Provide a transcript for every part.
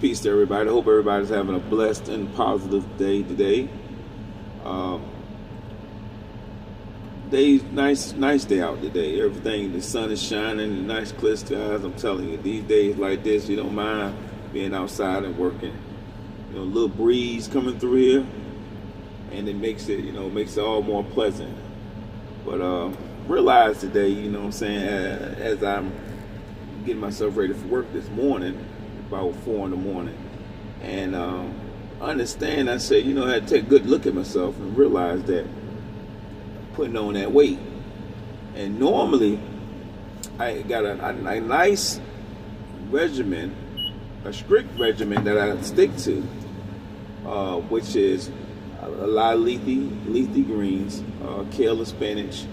peace to everybody. I hope everybody's having a blessed and positive day today. Um, nice day out today. Everything, the sun is shining, nice clear skies. I'm telling you, these days like this, you don't mind being outside and working. A little breeze coming through here, and it makes it all more pleasant. But realize today, what I'm saying, as I'm getting myself ready for work this morning, about 4 in the morning, and understand, I said, I had to take a good look at myself and realize that putting on that weight. And normally I got a nice regimen, a strict regimen that I stick to, which is a lot of leafy greens, kale and spinach.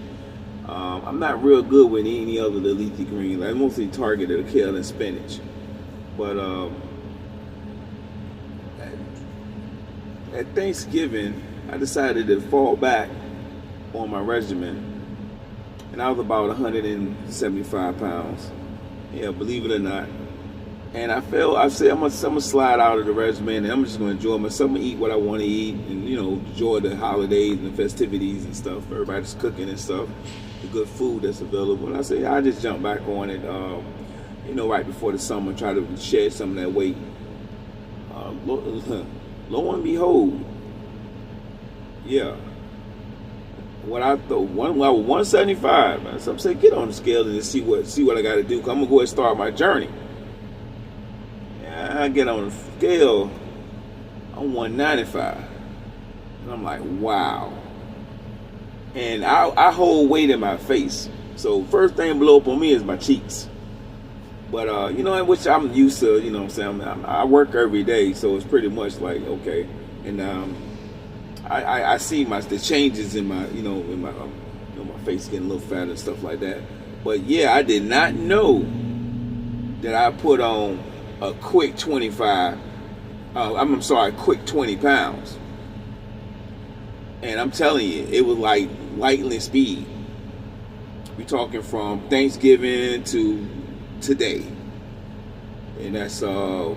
I'm not real good with any other the leafy greens. I mostly targeted kale and spinach. But at Thanksgiving, I decided to fall back on my regimen, and I was about 175 pounds. Yeah, believe it or not. And I said I'm gonna slide out of the regimen, and I'm just gonna enjoy myself. I'm gonna eat what I want to eat, and enjoy the holidays and the festivities and stuff. Everybody's cooking and stuff, the good food that's available. And I said I just jump back on it, right before the summer, try to shed some of that weight. Lo and behold, yeah. What I thought, I was 175. So I'm saying, get on the scale and see what I got to do. I'm gonna go ahead and start my journey. I get on the scale, I'm 195, and I'm like, wow. And I hold weight in my face. So first thing blow up on me is my cheeks. But which I'm used to. What I'm saying, I work every day, so it's pretty much like okay. And I see the changes in my my face getting a little fatter and stuff like that. But yeah, I did not know that I put on a quick 25. Quick 20 pounds. And I'm telling you, it was like lightning speed. We talking from Thanksgiving to today, and that's the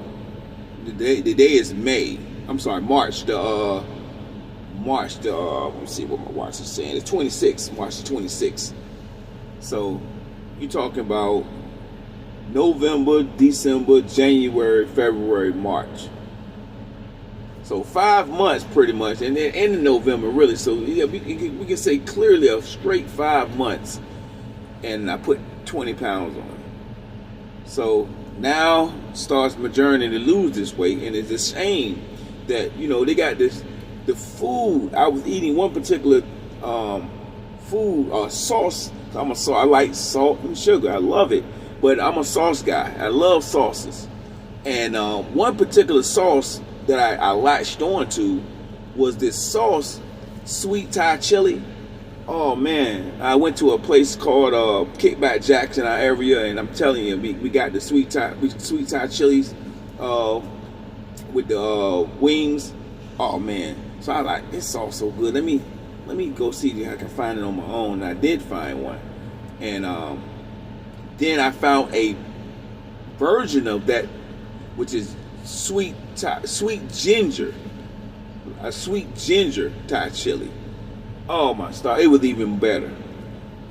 day is May. I'm sorry, March. March the let me see what my watch is saying. It's 26, March the 26th. So you talking about November, December, January, February, March. So 5 months pretty much, and then end of November really. So yeah, we can say clearly a straight 5 months, and I put 20 pounds on. So now starts my journey to lose this weight, and it's a shame that they got the food. I was eating one particular food, sauce. I like salt and sugar. I love it, but I'm a sauce guy. I love sauces, and one particular sauce that I latched on to was this sauce, sweet Thai chili. Oh man, I went to a place called Kickback Jacks in our area, and I'm telling you, we got the sweet Thai chilies with the wings. Oh man, so I like this sauce so good. Let me go see if I can find it on my own. And I did find one, and then I found a version of that, which is sweet ginger, a sweet ginger Thai chili. Oh my star, it was even better.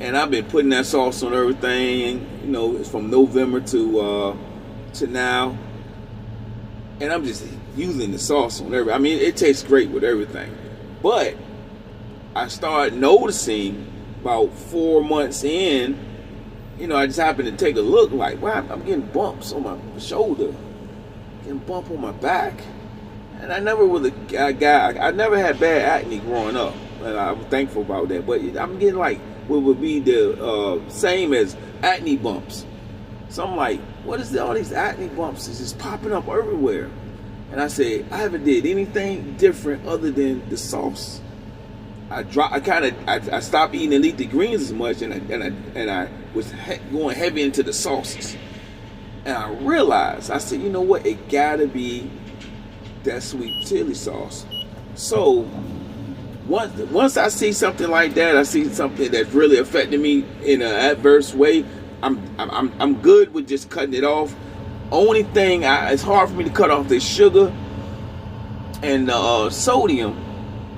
And I've been putting that sauce on everything, it's from November to now. And I'm just using the sauce on everything. I mean, it tastes great with everything. But I started noticing about 4 months in, I just happened to take a look like, wow, I'm getting bumps on my shoulder, getting bump on my back. And I never was a guy, I never had bad acne growing up. And I'm thankful about that. But I'm getting like what would be the same as acne bumps. So I'm like, what is all these acne bumps? It's just popping up everywhere. And I said, I haven't did anything different other than the sauce. I stopped eating the leafy greens as much, and I was going heavy into the sauces. And I realized, I said, you know what? It gotta be that sweet chili sauce. So once I see something like that, I see something that's really affecting me in an adverse way, I'm good with just cutting it off. only thing it's hard for me to cut off the sugar and sodium,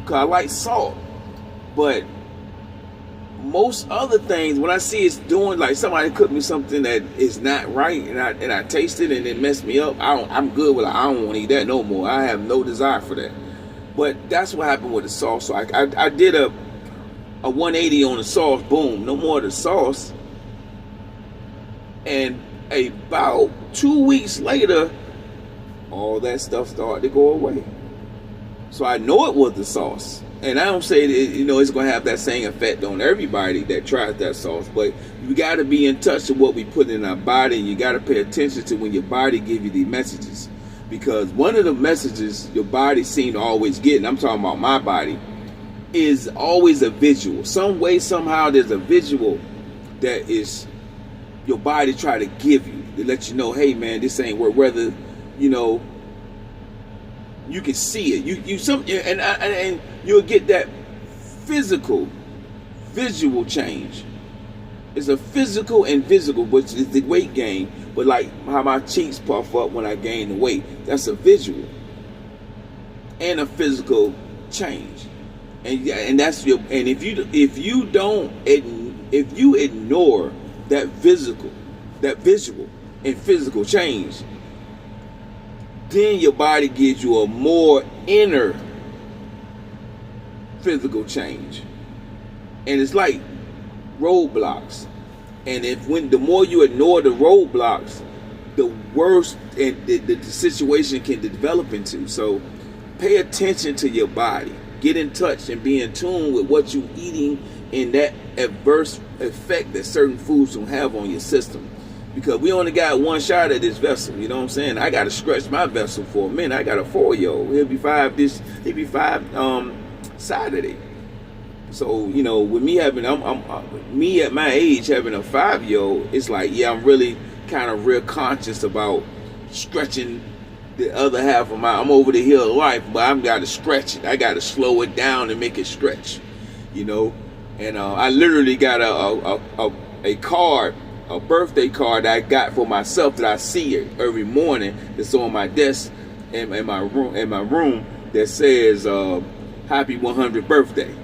because I like salt. But most other things, when I see it's doing, like somebody cooked me something that is not right, and I taste it and it messed me up, I'm good with it. I don't want to eat that no more. I have no desire for that. But that's what happened with the sauce. So I did a 180 on the sauce. Boom, no more of the sauce. And about 2 weeks later, all that stuff started to go away. So I know it was the sauce. And I don't say that, it's going to have that same effect on everybody that tries that sauce. But you got to be in touch with what we put in our body. And you got to pay attention to when your body gives you these messages. Because one of the messages your body seems to always get, and I'm talking about my body, is always a visual. Some way, somehow, there's a visual that is your body try to give you to let you know, hey man, this ain't work. Whether you can see it, and you'll get that physical, visual change. It's a physical and physical, which is the weight gain. But like how my cheeks puff up when I gain the weight, that's a visual and a physical change. And that's your. And if you ignore that visual and physical change, then your body gives you a more inner physical change. And it's like roadblocks. And the more you ignore the roadblocks, the worse and the situation can develop into. So pay attention to your body. Get in touch and be in tune with what you're eating and that adverse effect that certain foods will have on your system. Because we only got one shot at this vessel, you know what I'm saying? I got to stretch my vessel for a minute. I got a 4-year-old. He'll be five Saturday. So, with me having, me at my age having a 5-year-old, it's like, yeah, I'm really kind of real conscious about stretching the other half of I'm over the hill of life, but I've got to stretch it. I got to slow it down and make it stretch, And I literally got a card, a birthday card that I got for myself that I see it every morning. It's on my desk in my room that says happy 100th birthday.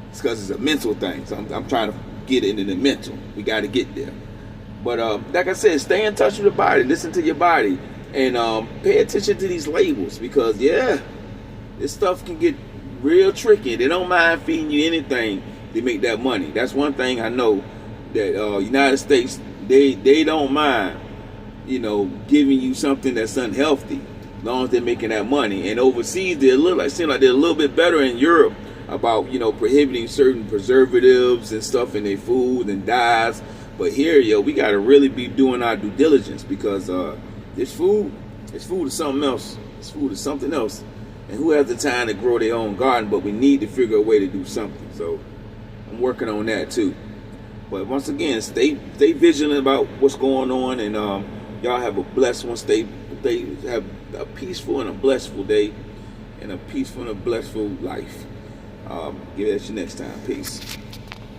It's because it's a mental thing. So I'm trying to get it in the mental. We got to get there. But like I said, stay in touch with the body. Listen to your body. And pay attention to these labels. Because, this stuff can get real tricky. They don't mind feeding you anything to make that money. That's one thing I know. That United States, they don't mind, giving you something that's unhealthy. As long as they're making that money. And overseas, seem like they're a little bit better in Europe about, prohibiting certain preservatives and stuff in their food and dyes. But here, we got to really be doing our due diligence, because this food is something else. This food is something else. And who has the time to grow their own garden? But we need to figure a way to do something. So I'm working on that too. But once again, stay vigilant about what's going on, and y'all have a blessed one. Have a peaceful and a blissful day, and a peaceful and a blissful life. Give that to you next time. Peace.